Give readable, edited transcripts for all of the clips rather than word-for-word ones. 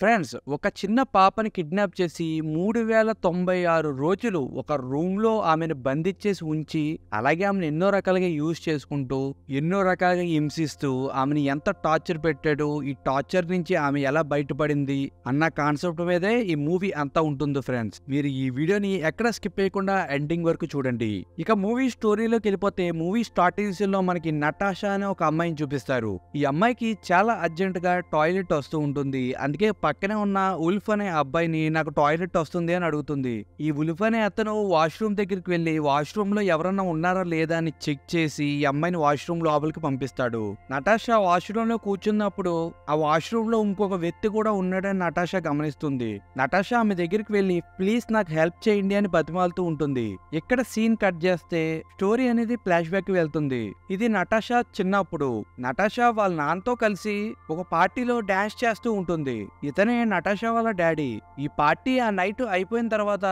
Friends, ఒక చిన్న పాపని కిడ్నాప్ చేసి 3096 రోజులు ఒక రూమ్‌లో ఆమెను బంధించేసి ఉంచి, అలాగే ఆమెను ఎన్నో రకాలుగా యూజ్ చేసుకుంటూ, ఎన్నో రకాలుగా హింసిస్తూ, ఆమెని ఎంత టార్చర్ పెట్టాడు, ఈ టార్చర్ నుంచి ఆమె ఎలా బయటపడింది అన్న కాన్సెప్ట్ మీదే ఈ మూవీ అంతా ఉంటుంది ఫ్రెండ్స్. మీరు ఈ వీడియోని ఎక్కడ స్కిప్ చేయకుండా ఎండింగ్ వరకు చూడండి. ఇక మూవీ స్టోరీలోకి వెళ్ళిపోతే, మూవీ స్టార్టింగ్ సీన్‌లో మనకి నటాషా అనే ఒక అమ్మాయిని చూపిస్తారు. ఈ అమ్మాయికి చాలా అర్జెంట్‌గా టాయిలెట్ వస్తూ ఉంటుంది. అందుకే పక్కనే ఉన్న ఉల్ఫ్ అనే అబ్బాయిని నాకు టాయిలెట్ వస్తుంది అని అడుగుతుంది. ఈ ఉల్ఫ్ అనే అతను వాష్రూమ్ దగ్గరికి వెళ్లి వాష్రూమ్ లో ఎవరన్నా ఉన్నారా లేదా అని చెక్ చేసి ఈ అమ్మాయిని వాష్రూమ్ లోపలికి పంపిస్తాడు. నటాషా వాష్రూమ్ లో కూర్చున్నప్పుడు ఆ వాష్రూమ్ లో ఇంకొక వ్యక్తి కూడా ఉన్నాడని నటాషా గమనిస్తుంది. నటాషా ఆమె దగ్గరికి వెళ్లి ప్లీజ్ నాకు హెల్ప్ చేయండి అని బతిమాలుతూ ఉంటుంది. ఇక్కడ సీన్ కట్ చేస్తే స్టోరీ అనేది ఫ్లాష్ బ్యాక్ వెళ్తుంది. ఇది నటాషా చిన్నప్పుడు. నటాషా వాళ్ళ నాన్నతో కలిసి ఒక పార్టీలో డాన్స్ చేస్తూ ఉంటుంది. ఇతనే నటాషా వాళ్ళ డాడీ. ఈ పార్టీ ఆ నైట్ అయిపోయిన తర్వాత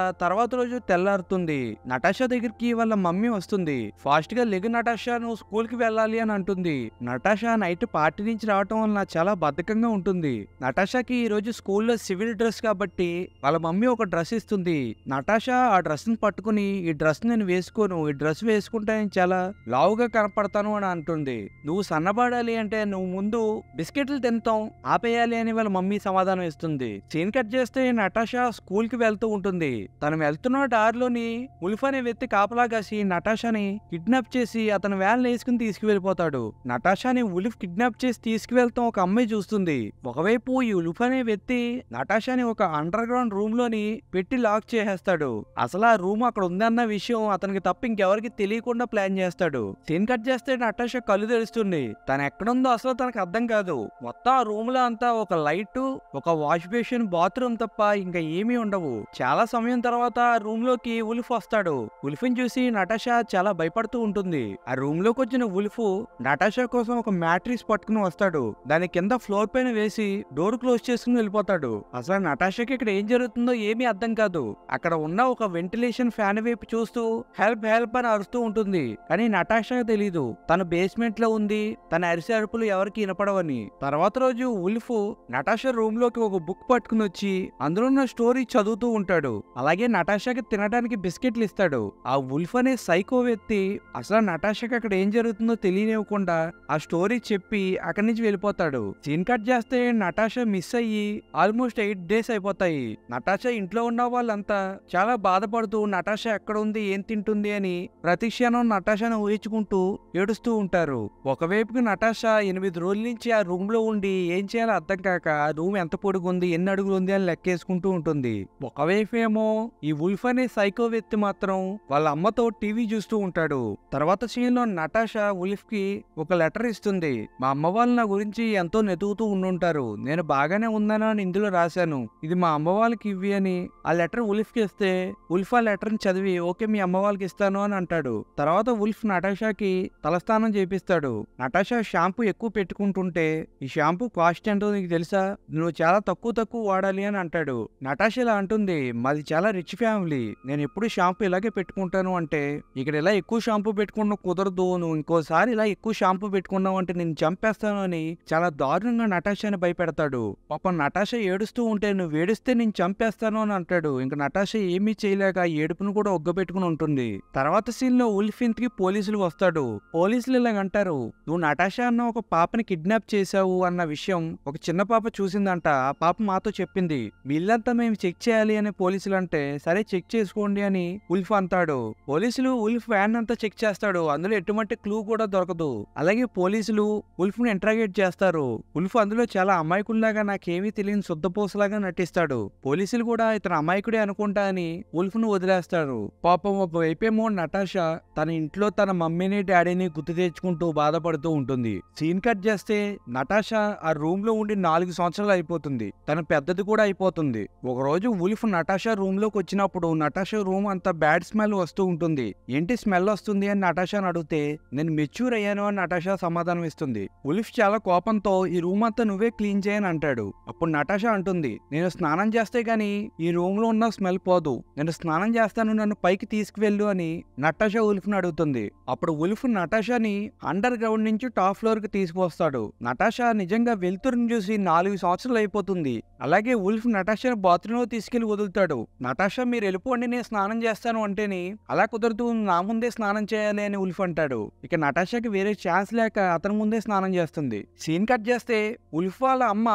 రోజు తెల్లారుతుంది. నటాషా దగ్గరికి వాళ్ళ మమ్మీ వస్తుంది. ఫాస్ట్ గా లెగు నటాషా, నువ్వు స్కూల్ కి వెళ్ళాలి అని అంటుంది. నటాషా నైట్ పార్టీ నుంచి రావటం వలన చాలా బద్ధకంగా ఉంటుంది. నటాషాకి ఈ రోజు స్కూల్లో సివిల్ డ్రెస్ కాబట్టి వాళ్ళ మమ్మీ ఒక డ్రెస్ ఇస్తుంది. నటాషా ఆ డ్రెస్ ని పట్టుకుని, ఈ డ్రెస్ నేను వేసుకోను, ఈ డ్రెస్ వేసుకుంటే నేను చాలా లావుగా కనపడతాను అని అంటుంది. నువ్వు సన్నబడాలి అంటే నువ్వు ముందు బిస్కెట్లు తింటాం ఆపేయాలి అని వాళ్ళ మమ్మీ సమాధానం ఇస్తుంది. సీన్ కట్ చేస్తే నటాషా స్కూల్ కి వెళ్తూ ఉంటుంది. తను వెళ్తున్న దారిలోని ఉల్ఫ్ అనే వ్యక్తి కాపలా కాసి నటాషాని కిడ్నాప్ చేసి అతను వ్యాన్ వేసుకుని తీసుకువెళ్ళిపోతాడు. నటాషాని ఉల్ఫ్ కిడ్నాప్ చేసి తీసుకువెళ్తాం ఒక అమ్మాయి చూస్తుంది. ఒకవైపు ఈ ఉల్ఫ్ అనే వ్యక్తి నటాషాని ఒక అండర్ గ్రౌండ్ రూమ్ లోని పెట్టి లాక్ చేసేస్తాడు. అసలు ఆ రూమ్ అక్కడ ఉందన్న విషయం అతనికి తప్ప ఇంకెవరికి తెలియకుండా ప్లాన్ చేస్తాడు. సీన్ కట్ చేస్తే నటాషా కళ్ళు తెరుస్తుంది. తను ఎక్కడుందో అసలు తనకు అర్థం కాదు. మొత్తం ఆ రూమ్ లో అంతా ఒక లైట్, ఒక వాష్ బేసిన్, బాత్రూమ్ తప్ప ఇంకా ఏమీ ఉండవు. చాలా సమయం తర్వాత రూమ్ లోకి ఉల్ఫ్ వస్తాడు. ఉల్ఫ్ ని చూసి నటాషా చాలా భయపడుతూ ఉంటుంది. ఆ రూమ్ లోకి వచ్చిన ఉల్ఫ్ నటాషా కోసం ఒక మ్యాట్రిక్స్ పట్టుకుని వస్తాడు. దాని కింద ఫ్లోర్ పైన వేసి డోర్ క్లోజ్ చేసుకుని వెళ్ళిపోతాడు. అసలు నటాషాకి ఇక్కడ ఏం జరుగుతుందో ఏమీ అర్థం కాదు. అక్కడ ఉన్న ఒక వెంటిలేషన్ ఫ్యాన్ వైపు చూస్తూ హెల్ప్ హెల్ప్ అని అరుస్తూ ఉంటుంది. కానీ నటాషాకి తెలీదు తను బేస్మెంట్ లో ఉంది, తన అరిసే అరుపులు ఎవరికి వినపడవని. తర్వాత రోజు ఉల్ఫ్ నటాషా రూమ్ లోకి ఒక బుక్ పట్టుకుని వచ్చి అందులో ఉన్న స్టోరీ చదువుతూ ఉంటాడు. అలాగే నటాషాకి తినడానికి బిస్కెట్లు ఇస్తాడు. ఆ ఉల్ఫ్ అనే సైకో వ్యక్తి అసలు నటాషాకి అక్కడ ఏం జరుగుతుందో తెలియనివ్వకుండా ఆ స్టోరీ చెప్పి అక్కడి నుంచి వెళ్ళిపోతాడు. సీన్ కట్ చేస్తే నటాషా మిస్ అయ్యి ఆల్మోస్ట్ 8 days అయిపోతాయి. నటాషా ఇంట్లో ఉన్న వాళ్ళంతా చాలా బాధపడుతూ నటాషా ఎక్కడ ఉంది, ఏం తింటుంది అని ప్రతి క్షణం నటాషాను ఊహించుకుంటూ ఏడుస్తూ ఉంటారు. ఒకవైపుకి నటాషా 8 రోజుల నుంచి ఆ రూమ్ లో ఉండి ఏం చేయాలో అర్థం కాక రూమ్ ఎంత పొడుగుంది, ఎన్ని అడుగులు ఉంది అని లెక్కేసుకుంటూ ఉంటుంది. ఒకవైపు ఏమో ఈ ఉల్ఫ్ అనే సైకో వ్యక్తి మాత్రం వాళ్ళ అమ్మతో టీవీ చూస్తూ ఉంటాడు. తర్వాత సీన్ లో నటాషా ఉల్ఫ్ కి ఒక లెటర్ ఇస్తుంది. మా అమ్మ వాళ్ళు నా గురించి ఎంతో నెతుకుతూ ఉండుంటారు, నేను బాగానే ఉన్నాను అని ఇందులో రాశాను, ఇది మా అమ్మ వాళ్ళకి ఇవ్వి అని ఆ లెటర్ ఉల్ఫ్ కి ఇస్తే ఉల్ఫ్ ఆ లెటర్ ని చదివి ఓకే మీ అమ్మ వాళ్ళకి ఇస్తాను అని అంటాడు. తర్వాత ఉల్ఫ్ నటాషాకి తలస్నానం చేపిస్తాడు. నటాషా షాంపూ ఎక్కువ పెట్టుకుంటుంటే ఈ షాంపూ కాస్ట్ ఎంతో నీకు తెలుసా, నువ్వు చాలా తక్కువ వాడాలి అని అంటాడు. నటాషా ఇలా అంటుంది, మాది చాలా రిచ్ ఫ్యామిలీ, నేను ఎప్పుడు షాంపూ ఇలాగే పెట్టుకుంటాను అంటే, ఇక్కడ ఇలా ఎక్కువ షాంపూ పెట్టుకున్న కుదరదు, నువ్వు ఇంకోసారి ఇలా ఎక్కువ షాంపూ పెట్టుకున్నావు అంటే నేను చంపేస్తాను అని చాలా దారుణంగా నటాషాని భయపెడతాడు. పాపం నటాషా ఏడుస్తూ ఉంటే నువ్వు ఏడిస్తే నేను చంపేస్తాను అని అంటాడు. ఇంకా నటాషా ఏమీ చేయలేక ఏడుపును కూడా ఒగ్గబెట్టుకుని ఉంటుంది. తర్వాత సీన్ లో ఉల్ఫ్ ఇంటికి పోలీసులు వస్తాడు. పోలీసులు ఇలాగ అంటారు, నువ్వు నటాషా అన్న ఒక పాపని కిడ్నాప్ చేశావు అన్న విషయం ఒక చిన్న పాప చూసిందంట, ఆ పాప మాతో చెప్పింది, మీ ఇల్లంతా మేము చెక్ చేయాలి అని పోలీసులు అంటే సరే చెక్ చేసుకోండి అని ఉల్ఫ్ అంటాడు. పోలీసులు ఉల్ఫ్ వ్యాన్ అంతా చెక్ చేస్తాడు. అందులో ఎటువంటి క్లూ కూడా దొరకదు. అలాగే పోలీసులు ఉల్ఫ్ ని ఇంట్రాగేట్ చేస్తారు. ఉల్ఫ్ అందులో చాలా అమాయకుల్లాగా నాకేమీ తెలియని శుద్ధపోసలాగా నటిస్తాడు. పోలీసులు కూడా ఇతను అమాయకుడే అనుకుంటా అని ఉల్ఫ్ ను వదిలేస్తారు. పాపం ఒకవైపేమో నటాషా తన ఇంట్లో తన మమ్మీని డాడీని గుర్తు తెచ్చుకుంటూ బాధపడుతూ ఉంటుంది. సీన్ కట్ చేస్తే నటాషా ఆ రూమ్ లో ఉండి 4 సంవత్సరాలు అయిపోతుంది. తన పెద్దది కూడా అయిపోతుంది. ఒక రోజు ఉల్ఫ్ నటాషా రూమ్ లోకి వచ్చినప్పుడు నటాషా రూమ్ అంతా బ్యాడ్ స్మెల్ వస్తూ ఉంటుంది. ఏంటి స్మెల్ వస్తుంది అని నటాషాని అడిగితే నేను మెచ్యూర్ అయ్యాను అని నటాషా సమాధానం ఇస్తుంది. ఉల్ఫ్ చాలా కోపంతో ఈ రూమ్ అంతా నువ్వే క్లీన్ చేయని అంటాడు. అప్పుడు నటాషా అంటుంది, నేను స్నానం చేస్తే గాని ఈ రూమ్ లో ఉన్న స్మెల్ పోదు, నేను స్నానం చేస్తాను, నన్ను పైకి తీసుకువెళ్ళు అని నటాషా ఉల్ఫ్ ని అడుగుతుంది. అప్పుడు ఉల్ఫ్ నటాషాని అండర్ గ్రౌండ్ నుంచి టాప్ ఫ్లోర్ కి తీసుకువస్తాడు. నటాషా నిజంగా వెలుతురుని చూసి 4 సంవత్సరాలు అయిపోతుంది. అలాగే ఉల్ఫ్ నటాషాని బాత్రూంలో తీసుకెళ్లి వదులుతాడు. నటాషా మీరు వెళ్ళిపోండి నేను స్నానం చేస్తాను అంటేని అలా కుదరదు నా ముందే స్నానం చేయాలి అని ఉల్ఫ్ అంటాడు. ఇక నటాషాకి వేరే ఛాన్స్ లేక అతని ముందే స్నానం చేస్తుంది. సీన్ కట్ చేస్తే ఉల్ఫ్ వాళ్ళ అమ్మ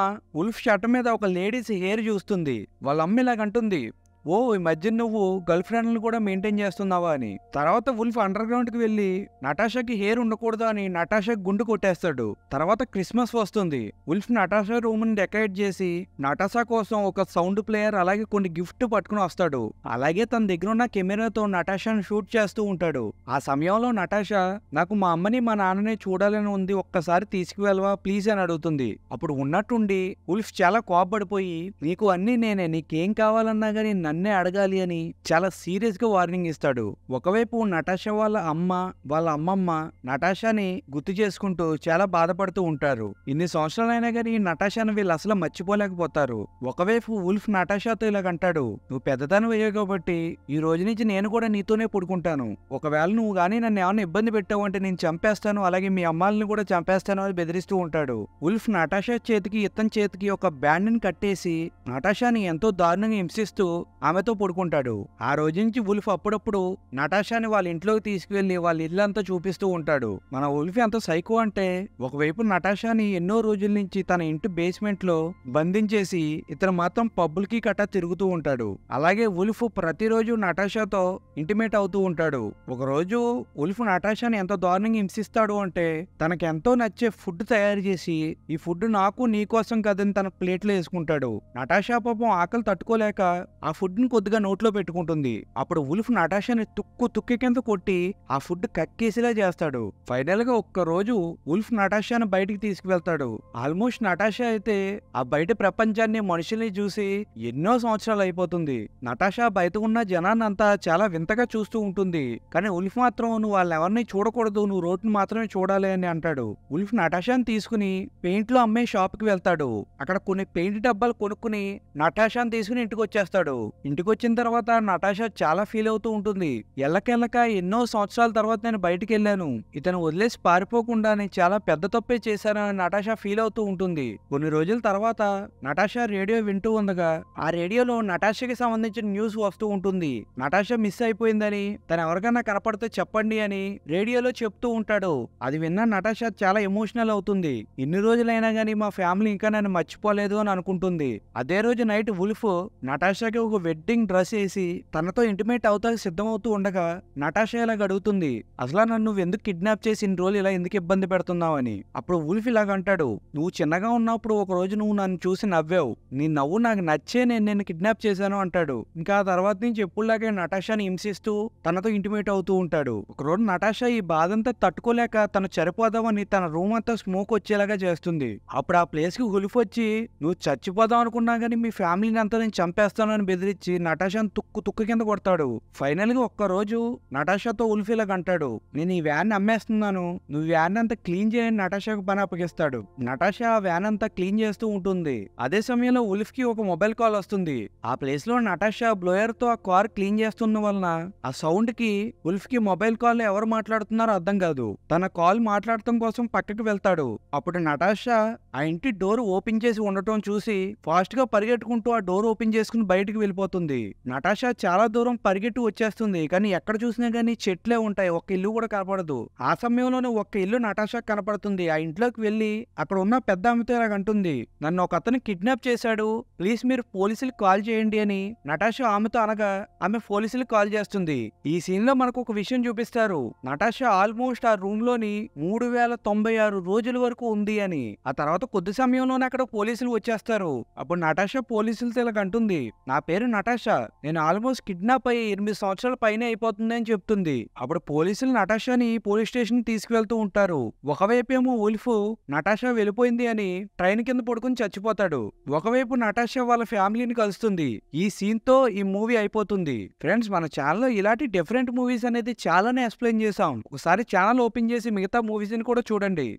ఉల్ఫ్ షర్ట్ మీద ఒక లేడీస్ హెయిర్ చూస్తుంది. వాళ్ళ అమ్మ ఇలాగంటుంది, ఓ ఈ మధ్య నువ్వు గర్ల్ ఫ్రెండ్లను కూడా మెయింటైన్ చేస్తున్నావా అని. తర్వాత ఉల్ఫ్ అండర్ గ్రౌండ్ కి వెళ్లి నటాషాకి హెయిర్ ఉండకూడదు అని నటాషాకి గుండు కొట్టేస్తాడు. తర్వాత క్రిస్మస్ వస్తుంది. ఉల్ఫ్ నటాషా రూమ్ ని డెకరేట్ చేసి నటాషా కోసం ఒక సౌండ్ ప్లేయర్ అలాగే కొన్ని గిఫ్ట్ పట్టుకుని వస్తాడు. అలాగే తన దగ్గర ఉన్న కెమెరాతో నటాషాని షూట్ చేస్తూ ఉంటాడు. ఆ సమయంలో నటాషా నాకు మా అమ్మని మా నాన్నని చూడాలని ఉంది, ఒక్కసారి తీసుకువెళ్ళవా ప్లీజ్ అని అడుగుతుంది. అప్పుడు ఉన్నట్టుండి ఉల్ఫ్ చాలా కోపపడిపోయి నీకు అన్ని నేనే, నీకేం కావాలన్నా గానీ నన్నే అడగాలి అని చాలా సీరియస్ గా వార్నింగ్ ఇస్తాడు. ఒకవైపు నటాషా వాళ్ళ అమ్మ వాళ్ళ అమ్మమ్మ నటాషాని గుర్తు చేసుకుంటూ చాలా బాధపడుతూ ఉంటారు. ఇన్ని సంవత్సరాలైనా గానీ నటాషాని వీళ్ళు అసలు మర్చిపోలేకపోతారు. ఒకవైపు ఉల్ఫ్ నటాషాతో ఇలాగంటాడు, నువ్వు పెద్దదాని అయ్యావు కాబట్టి ఈ రోజు నుంచి నేను కూడా నీతోనే పడుకుంటాను. ఒకవేళ నువ్వు గానీ నన్ను ఏమైనా ఇబ్బంది పెట్టావు అంటే నేను చంపేస్తాను, అలాగే మీ అమ్మాయిని కూడా చంపేస్తాను అని బెదిరిస్తూ ఉంటాడు. ఉల్ఫ్ నటాషా చేతికి ఇతని చేతికి ఒక బ్యాండ్ ని కట్టేసి నటాషాని ఎంతో దారుణంగా హింసిస్తూ ఆమెతో పడుకుంటాడు. ఆ రోజు నుంచి ఉల్ఫ్ అప్పుడప్పుడు నటాషాని వాళ్ళ ఇంట్లోకి తీసుకువెళ్లి వాళ్ళ ఇల్లంతా చూపిస్తూ ఉంటాడు. మన ఉల్ఫ్ ఎంత సైకో అంటే ఒకవైపు నటాషాని ఎన్నో రోజుల నుంచి తన ఇంటి బేస్మెంట్ లో బంధించేసి ఇతను మాత్రం పబ్బులకి కట్టా తిరుగుతూ ఉంటాడు. అలాగే ఉల్ఫ్ ప్రతిరోజు నటాషాతో ఇంటిమేట్ అవుతూ ఉంటాడు. ఒకరోజు ఉల్ఫ్ నటాషాని ఎంత దారుణంగా హింసిస్తాడు అంటే తనకెంతో నచ్చే ఫుడ్ తయారు చేసి ఈ ఫుడ్ నాకు నీకోసం కదని తన ప్లేట్లో వేసుకుంటాడు. నటాషా పాపం ఆకలి తట్టుకోలేక ఆ ఫుడ్ ని కొద్దిగా నోట్లో పెట్టుకుంటుంది. అప్పుడు ఉల్ఫ్ నటాషాని తుక్కి కింద కొట్టి ఆ ఫుడ్ కక్కేసిలా చేస్తాడు. ఫైనల్ గా ఒక్క రోజు ఉల్ఫ్ నటాషాని బయటికి తీసుకువెళ్తాడు. ఆల్మోస్ట్ నటాషా అయితే ఆ బయట ప్రపంచాన్ని మనుషుల్ని చూసి ఎన్నో సంవత్సరాలు అయిపోతుంది. నటాషా బయట ఉన్న జనాన్నంతా చాలా వింతగా చూస్తూ ఉంటుంది. కానీ ఉల్ఫ్ మాత్రం నువ్వు వాళ్ళని ఎవరిని చూడకూడదు, నువ్వు రోడ్ని మాత్రమే చూడాలి అని అంటాడు. ఉల్ఫ్ నటాషాని తీసుకుని పెయింట్ లో అమ్మే షాప్ కి వెళ్తాడు. అక్కడ కొన్ని పెయింట్ డబ్బాలు కొనుక్కుని నటాషాని తీసుకుని ఇంటికి వచ్చేస్తాడు. ఇంటికి వచ్చిన తర్వాత నటాషా చాలా ఫీల్ అవుతూ ఉంటుంది. ఎల్లకెళ్ళక ఎన్నో సంవత్సరాల తర్వాత నేను బయటికి వెళ్ళాను, ఇతను వదిలేసి పారిపోకుండా నేను చాలా పెద్ద తప్పే చేశానని నటాషా ఫీల్ అవుతూ ఉంటుంది. కొన్ని రోజుల తర్వాత నటాషా రేడియో వింటూ ఉండగా ఆ రేడియోలో నటాషాకి సంబంధించిన న్యూస్ వస్తూ ఉంటుంది. నటాషా మిస్ అయిపోయిందని తను ఎవరికైనా కనపడితే చెప్పండి అని రేడియోలో చెప్తూ ఉంటాడు. అది విన్న నటాషా చాలా ఎమోషనల్ అవుతుంది. ఇన్ని రోజులైనా గానీ మా ఫ్యామిలీ ఇంకా నన్ను మర్చిపోలేదు అని అనుకుంటుంది. అదే రోజు నైట్ ఉల్ఫ్ నటాషాకి ఒక వెడ్డింగ్ డ్రెస్ వేసి తనతో ఇంటిమేట్ అవుతా సిద్ధమవుతూ ఉండగా నటాషా ఇలా అడుగుతుంది, అసలు నన్ను నువ్వు ఎందుకు కిడ్నాప్ చేసి ఇన్ని రోజులు ఇలా ఎందుకు ఇబ్బంది పెడుతున్నావని. అప్పుడు ఉల్ఫ్ ఇలాగంటాడు, నువ్వు చిన్నగా ఉన్నప్పుడు ఒక రోజు నువ్వు నన్ను చూసి నవ్వావు, నీ నవ్వు నాకు నచ్చే నేను నిన్ను కిడ్నాప్ చేశాను అంటాడు. ఇంకా ఆ తర్వాత నుంచి ఎప్పుడులాగే నటాషాని హింసిస్తూ తనతో ఇంటిమేట్ అవుతూ ఉంటాడు. ఒకరోజు నటాషా ఈ బాధంతా తట్టుకోలేక తను చనిపోదామని తన రూమ్ అంతా స్మోక్ వచ్చేలాగా చేస్తుంది. అప్పుడు ఆ ప్లేస్ కి ఉల్ఫ్ వచ్చి నువ్వు చచ్చిపోదాం అనుకున్నా గానీ మీ ఫ్యామిలీని అంతా నేను చంపేస్తాను అని బెదిరించి నటాషాని తుక్కు కింద కొడతాడు. ఫైనల్ గా ఒక్క రోజు నటాషాతో ఉల్ఫ్ ఇలాగ అంటాడు, నేను ఈ వ్యాన్ అమ్మేస్తున్నాను, నువ్వు వ్యాన్ అంతా క్లీన్ చేయని నటాషాకు పని అప్పగిస్తాడు. నటాషా ఆ వ్యాన్ అంతా క్లీన్ చేస్తూ ఉంటుంది. అదే సమయంలో ఉల్ఫ్ కి ఒక మొబైల్ కాల్ వస్తుంది. ఆ ప్లేస్ లో నటాషా బ్లోయర్ తో ఆ కార్ క్లీన్ చేస్తున్న వలన ఆ సౌండ్ కి ఉల్ఫ్ కి మొబైల్ కాల్ ఎవరు మాట్లాడుతున్నారో అర్థం కాదు. తన కాల్ మాట్లాడటం కోసం పక్కకి వెళ్తాడు. అప్పుడు నటాషా ఆ ఇంటి డోర్ ఓపెన్ చేసి ఉండటం చూసి ఫాస్ట్ గా పరిగెట్టుకుంటూ ఆ డోర్ ఓపెన్ చేసుకుని బయటికి వెళ్ళిపోతుంది. నటాషా చాలా దూరం పరిగెట్టు వచ్చేస్తుంది. కానీ ఎక్కడ చూసినా గానీ చెట్లే ఉంటాయి, ఒక్క ఇల్లు కూడా కనపడదు. ఆ సమయంలోనే ఒక్క ఇల్లు నటాషా కనపడుతుంది. ఆ ఇంట్లోకి వెళ్లి అక్కడ ఉన్న పెద్ద ఆమెతో ఇలాగంటుంది, నన్ను ఒక అతను కిడ్నాప్ చేశాడు, ప్లీజ్ మీరు పోలీసులకు కాల్ చేయండి అని నటాషా ఆమెతో అనగా ఆమె పోలీసులకు కాల్ చేస్తుంది. ఈ సీన్ లో మనకు ఒక విషయం చూపిస్తారు, నటాషా ఆల్మోస్ట్ ఆ రూమ్ లోని 3096 రోజుల వరకు ఉంది అని. ఆ తర్వాత కొద్ది సమయంలోనే అక్కడ పోలీసులు వచ్చేస్తారు. అప్పుడు నటాషా పోలీసులతో ఇలాగంటుంది, నా పేరు నటాషా, నేను ఆల్మోస్ట్ కిడ్నాప్ అయ్యి 8 సంవత్సరాల పైన అయిపోతుంది అని చెప్తుంది. అప్పుడు పోలీసులు నటాషాని పోలీస్ స్టేషన్ తీసుకువెళ్తూ ఉంటారు. ఒకవైపేమో ఉల్ఫ్ నటాషా వెళ్ళిపోయింది అని ట్రైన్ కింద పడుకుని చచ్చిపోతాడు. ఒకవైపు నటాషా వాళ్ళ ఫ్యామిలీని కలుస్తుంది. ఈ సీన్ తో ఈ మూవీ అయిపోతుంది. ఫ్రెండ్స్, మన ఛానల్లో ఇలాంటి డిఫరెంట్ మూవీస్ అనేది చాలానే ఎక్స్ప్లెయిన్ చేసాం. ఒకసారి ఛానల్ ఓపెన్ చేసి మిగతా మూవీస్ ని కూడా చూడండి.